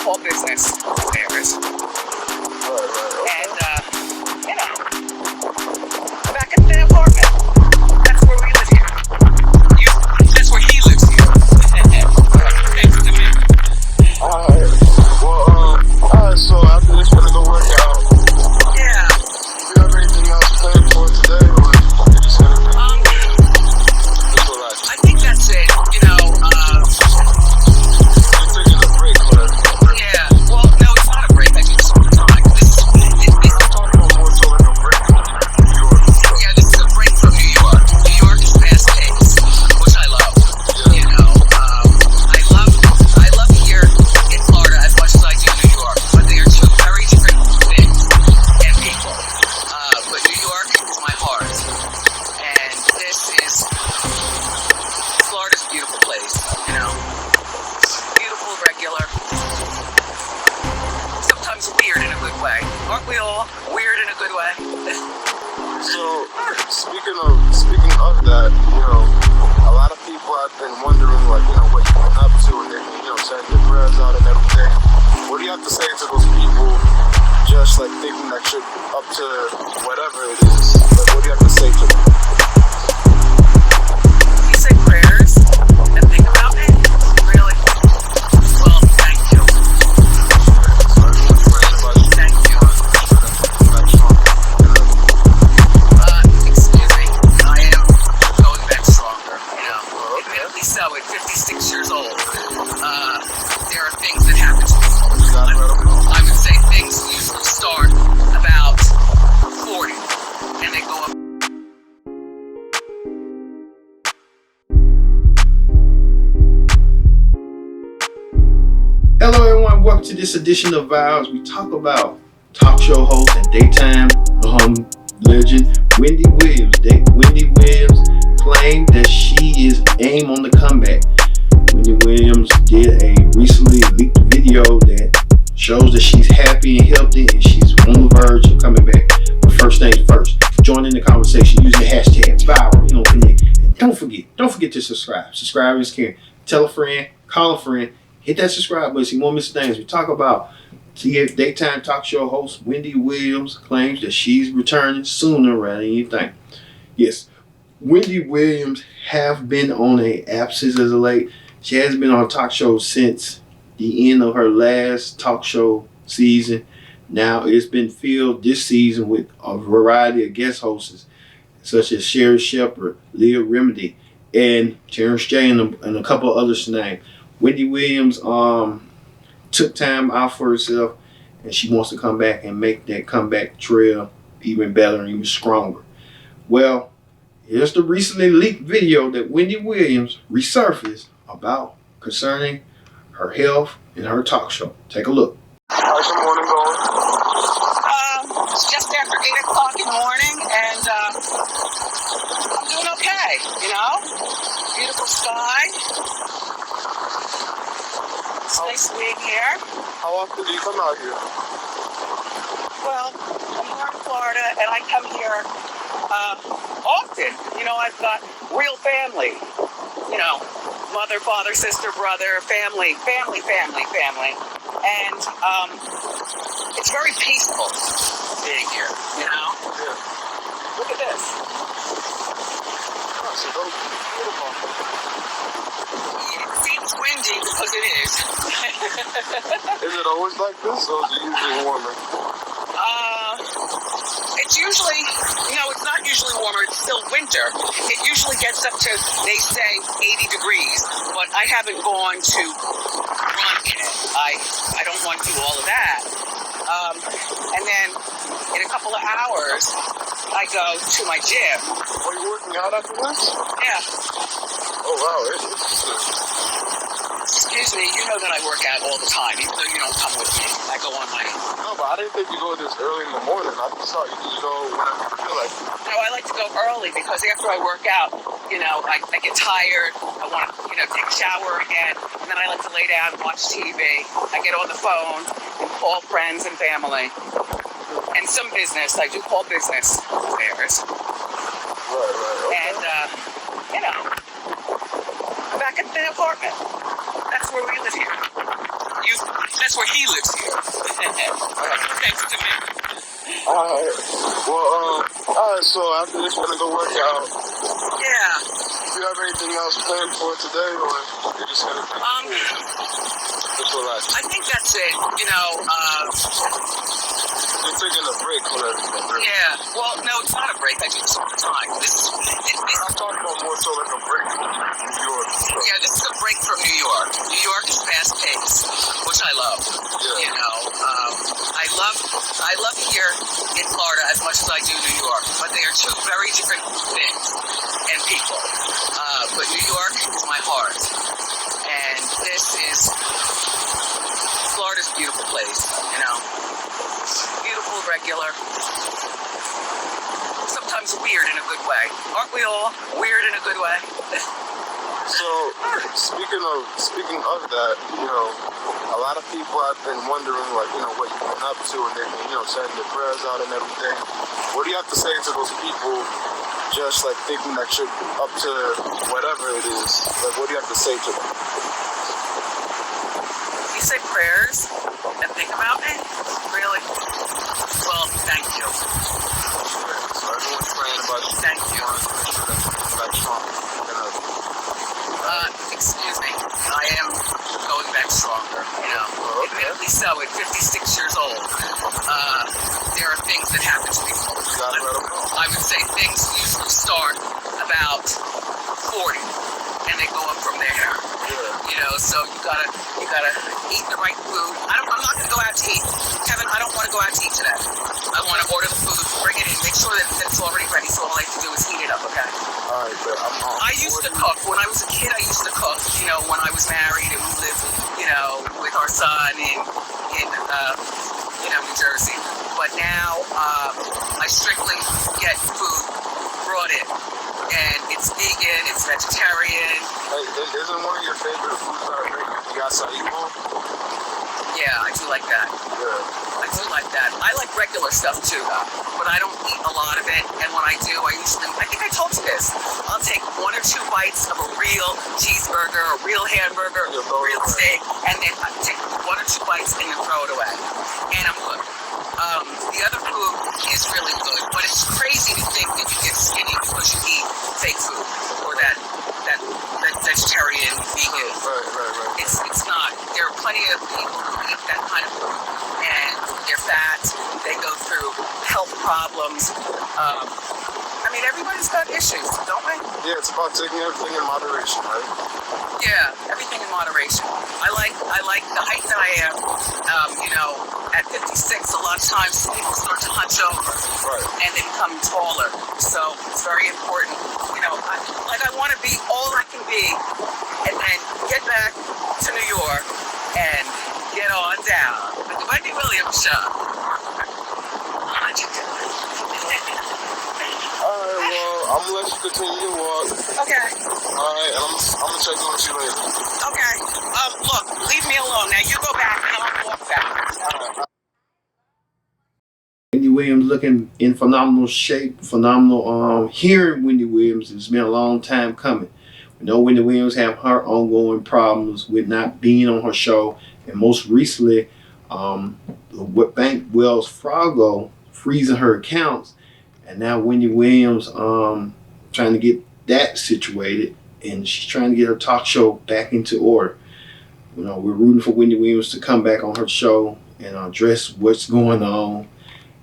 call business affairs. Right. And, back at the apartment. That's where we live here. That's where he lives here. Thanks to me. Alright. Well, alright, so after this, we're gonna go work out. Yeah. Do you have anything else planned for today, or you just gonna just relax? I think that's it. You're taking a break, but Yeah. Well, no, it's not a break. I do this all the time. I'm talking about more so like a break from New York. Yeah, this is a break from New York. New York is fast paced, which I love. I love here in Florida as much as I do New York, but they are two very different things and people. But New York is my heart, and this is Florida's a beautiful place. Beautiful, regular, sometimes weird in a good way. Aren't we all weird in a good way? So, speaking of that, a lot of people have been wondering, like, what you've been up to, and then, sending your prayers out and everything. What do you have to say to those people, just like thinking that you're up to whatever it is? Like, what do you have to say to them? You say prayers and think about me? Really? Well, thank you. Thank you. Excuse me. I am going back stronger, Admittedly so, at 56 years old, there are things that happen to people. I would say things usually start about 40, and they go up. Hello everyone, welcome to this edition of Vows. We talk about talk show host and daytime legend Wendy Williams. Wendy Williams claimed that she is aim on the comeback. Wendy Williams did a recently leaked video that shows that she's happy and healthy and she's on the verge of coming back. But first things first, join in the conversation using the hashtag Connect. And don't forget to subscribe. Subscribe is caring. Tell a friend, call a friend. Hit that subscribe button so you won't miss things. We talk about daytime talk show host Wendy Williams claims that she's returning sooner rather than you think. Yes, Wendy Williams have been on a absence as of late. She hasn't been on a talk show since the end of her last talk show season. Now it's been filled this season with a variety of guest hosts such as Sherry Shepherd, Leah Remedy, and Terrence J and a couple of others to name. Wendy Williams took time out for herself, and she wants to come back and make that comeback trail even better and even stronger. Well, here's the recently leaked video that Wendy Williams resurfaced about concerning her health and her talk show. Take a look. How's your morning going? It's just after 8 o'clock in the morning, and I'm doing okay, Beautiful sky. It's nice being here. How often do you come out here? Well, I'm here in Florida, and I come here often. I've got real family. Mother, father, sister, brother, family. And it's very peaceful being here, Yeah. Look at this. Oh, so beautiful. It seems windy because it is. Is it always like this, or is it usually warmer? It's usually, it's not usually warmer. It's still winter. It usually gets up to, they say, 80 degrees. But I haven't gone to run in it. I don't want to do all of that. And then in a couple of hours, I go to my gym. Are you working out after this? Yeah. Oh, wow. Excuse me, you know that I work out all the time, even though you don't come with me. I go on my... No, but I didn't think you go this early in the morning. I just thought you just go whenever you feel like it. No, I like to go early because after I work out, I get tired. I want to, take a shower again. And then I like to lay down and watch TV. I get on the phone and call friends and family. And some business. I do call business affairs. Right. Okay. And, back at the apartment. That's where we live here. that's where he lives here. Thanks to me. Alright. Well, alright, so after this, we're gonna go work out. Yeah. Do you have anything else planned for today, or you're just gonna just relax? I think that's it. You're taking a break from everything, right? Yeah. Well, no, it's not a break. I do this all the time. I'm talking about more so like a break from New York. Yeah, this is a break from New York. New York is fast paced, which I love. Yeah. I love here in Florida as much as I do New York, but they are two very different things and people. But New York is my heart, and this is Florida's a beautiful place. Beautiful, regular. Sometimes weird in a good way. Aren't we all weird in a good way? So, speaking of that, a lot of people have been wondering, like, what you've been up to, and they've been, sending their prayers out and everything. What do you have to say to those people just, like, thinking that you're up to whatever it is? Like, what do you have to say to them? You say prayers and think about me? Really? Well, thank you. So everyone's praying about you. Thank you. Like strong. Excuse me. I am going back stronger, Okay. Admittedly so, at 56 years old. There are things that happen to people. You gotta let them know. I would say things usually start about 40, and they go up from there. Yeah. So you gotta eat the right food. I'm not gonna go out to eat. Kevin, I don't want to go out to eat today. I want to order the food, bring it in, make sure that it's already ready, so all I have to do is heat it up, okay? Alright, but I used to cook. When I was a kid, I used to cook, when I was married and we lived, with our son in New Jersey. But now, I strictly get food brought in. And it's vegan, it's vegetarian. Hey, isn't one of your favorite foods that I make the acai bowl? Yeah, I do like that. Yeah. I do like that. I like regular stuff too, but I don't eat a lot of it. And when I do, I think I told you this. I'll take 1 or 2 bites of a real cheeseburger, a real hamburger, a real steak, and then I take 1 or 2 bites and then throw it away. And I'm good. The other food is really good, but it's crazy to think that you get skinny because you eat fake food or that vegetarian, vegan. Right. It's not. There are plenty of people who eat that kind of food and they're fat. They go through health problems. Everybody's got issues, don't we? Yeah, it's about taking everything in moderation, right? Yeah, everything in moderation. I like the height that I am. At 56, a lot of times people start to hunch over, and they become taller. So it's very important. I want to be all I can be, and then get back to New York and get on down. The Wendy Williams Show. How'd you do it? Alright, well, I'm gonna let you continue to walk. Okay. Alright, and I'm gonna check in with you later. Okay. Look, leave me alone. Now you go back and I'll walk back. Wendy Williams looking in phenomenal shape, phenomenal. Hearing Wendy Williams, it's been a long time coming. We know Wendy Williams have her ongoing problems with not being on her show, and most recently, what bank Wells Fargo freezing her accounts, and now Wendy Williams trying to get that situated, and she's trying to get her talk show back into order. We're rooting for Wendy Williams to come back on her show and address what's going on.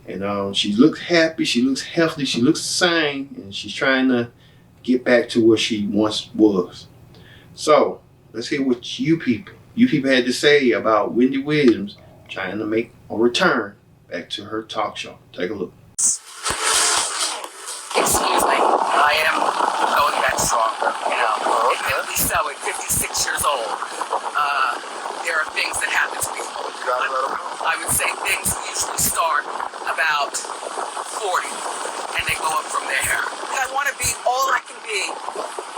And she looks happy, she looks healthy, she looks sane, and she's trying to get back to where she once was. So let's hear what you people had to say about Wendy Williams trying to make a return back to her talk show. Take a look. Excuse me, I am going back stronger, Admittedly so, at 56 years old. There are things that happen to people. You gotta let them know. I would say things usually start about 40, and they go up from there. I want to be all I can be,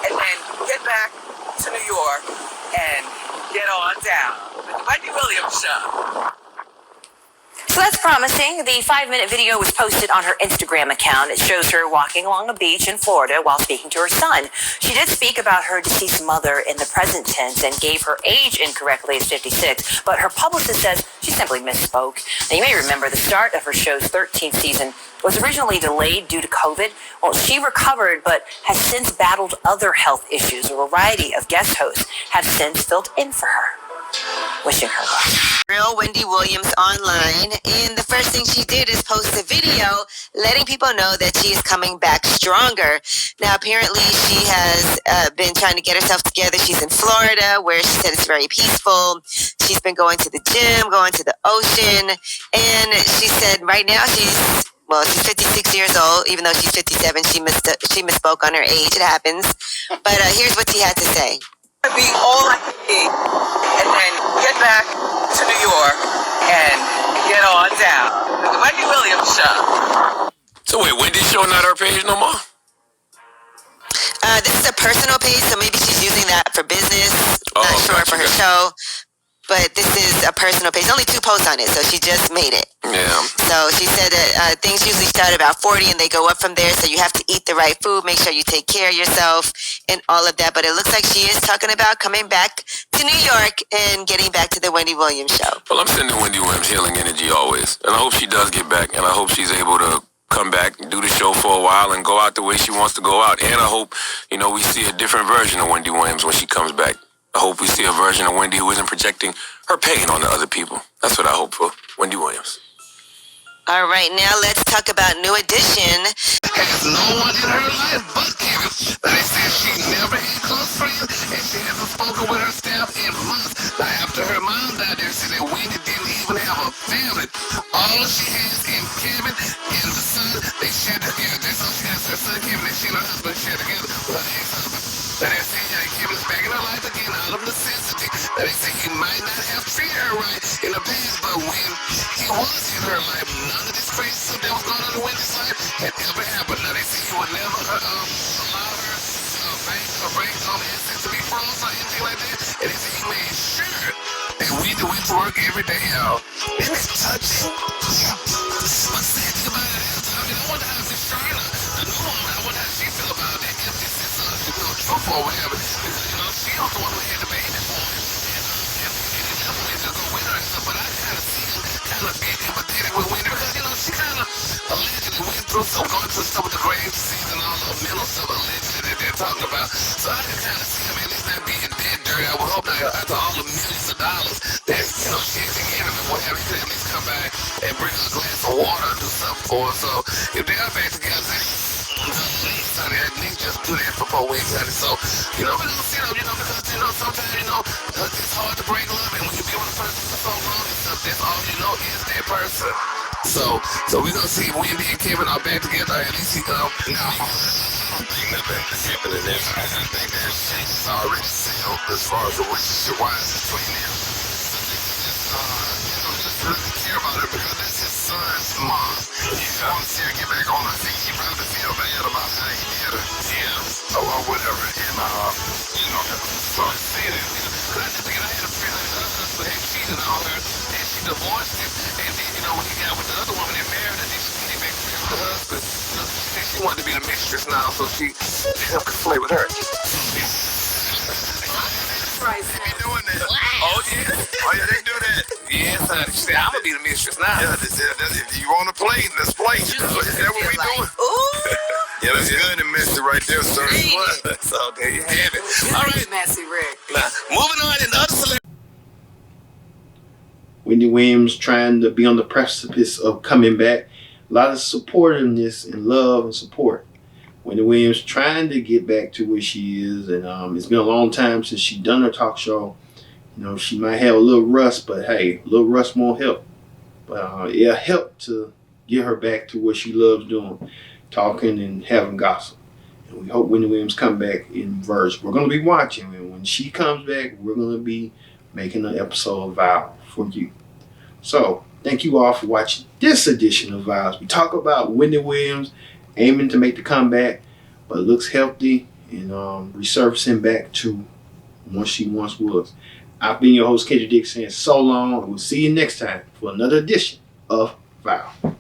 and then get back to New York and get on down. The Wendy Williams Show. So that's promise. promising. The 5-minute video was posted on her Instagram account. It shows her walking along a beach in Florida while speaking to her son. She did speak about her deceased mother in the present tense and gave her age incorrectly as 56, but her publicist says she simply misspoke. Now, you may remember the start of her show's 13th season was originally delayed due to COVID. Well, she recovered, but has since battled other health issues. A variety of guest hosts have since filled in for her. Wishing her luck. Real Wendy Williams online, and the first thing she did is post a video letting people know that she is coming back stronger. Now, apparently, she has been trying to get herself together. She's in Florida, where she said it's very peaceful. She's been going to the gym, going to the ocean, and she said right now she's 56 years old. Even though she's 57, she misspoke on her age. It happens. But here's what she had to say. Be all I can be, and then get back to New York and get on down. The Wendy Williams Show. So wait, Wendy's show not her page no more? This is a personal page, so maybe she's using that for business. Not sure gotcha, for her show. But this is a personal page. Only 2 posts on it, so she just made it. Yeah. So she said that things usually start about 40 and they go up from there. So you have to eat the right food, make sure you take care of yourself and all of that. But it looks like she is talking about coming back to New York and getting back to the Wendy Williams Show. Well, I'm sending Wendy Williams healing energy always. And I hope she does get back. And I hope she's able to come back and do the show for a while and go out the way she wants to go out. And I hope, we see a different version of Wendy Williams when she comes back. I hope we see a version of Wendy who isn't projecting her pain on the other people. That's what I hope for Wendy Williams. All right, now let's talk about New Edition. Has no one in her life but Kevin. They said she never had close friends and she hasn't spoken with her staff in months. Now, after her mom died, they said that Wendy didn't even have a family. All she has in Kevin and the son, they share together. That's all she has, her son Kevin, and she and her husband share together with her ex-husband. Now, they say that Kevin's back in her life again out of necessity. Now, they say he might not have treated her right in the past, but when he was in her life, none of this crazy stuff that was going on in Wendy's life had ever happened. Now, they say he would never allow her bank assets to be frozen or anything like that. And they say he made sure that Wendy went to work every day, y'all. And it's touching. But sad thing about it is, I wonder how it's Charlotte. I wonder how she feel about it. If this is truth or whatever. Because, she was the one who had the baby for him. And definitely just a winner and stuff. But I kind of see him kind of being empathetic with Wendy because, she kind of allegedly went through going through stuff with the grave disease and all the mental stuff allegedly that they're talking about. So I can kind of see him at least not being that dirty. I would hope that after all the millions of dollars that, she had to give him and whatever, he could at least come back and bring her a glass of water or do something for her. So if they are back together, honey, I need just do that for 4 weeks, honey. So, we don't see them, because, sometimes, it's hard to break love, and when you be with a person for so long and stuff, that's all you know is that person. So we're gonna see Wendy and Kevin are back together, at least no. I don't think nothing happening there. I think that shit's already settled as far as the relationship-wise between them. So they just really care about her because that's his son's mom. You want to see her get back on. I think he probably feel bad about how he did her. Yeah. Or whatever. And, so I see it. Because I just think I had a feeling that her husband had cheated on her and she divorced him. And then, when he got with the other woman, they married and then she came back with the husband. She wanted to be the mistress now, so she helped play with her. They be doing that. Oh, yeah, they do that. Yes, honey. She said, I'm going to be the mistress now. Yeah, if you want to play, let's play. Is that what we doing? Ooh. Yeah, that's good and messy right there, sir. So there you have it. All right. Messy Rick. Now, moving on in other celebrities. Wendy Williams trying to be on the precipice of coming back. A lot of supportiveness and love and support. Wendy Williams trying to get back to where she is, and it's been a long time since she done her talk show. She might have a little rust, but hey, a little rust won't help. But it'll help to get her back to what she loves doing, talking and having gossip. And we hope Wendy Williams come back in verse. We're going to be watching, and when she comes back, we're going to be making an episode of Vows for you. So, thank you all for watching this edition of Vows. We talk about Wendy Williams aiming to make the comeback, but looks healthy and resurfacing back to what she once was. I've been your host, Kendrick Dick, saying so long, and we'll see you next time for another edition of Vow.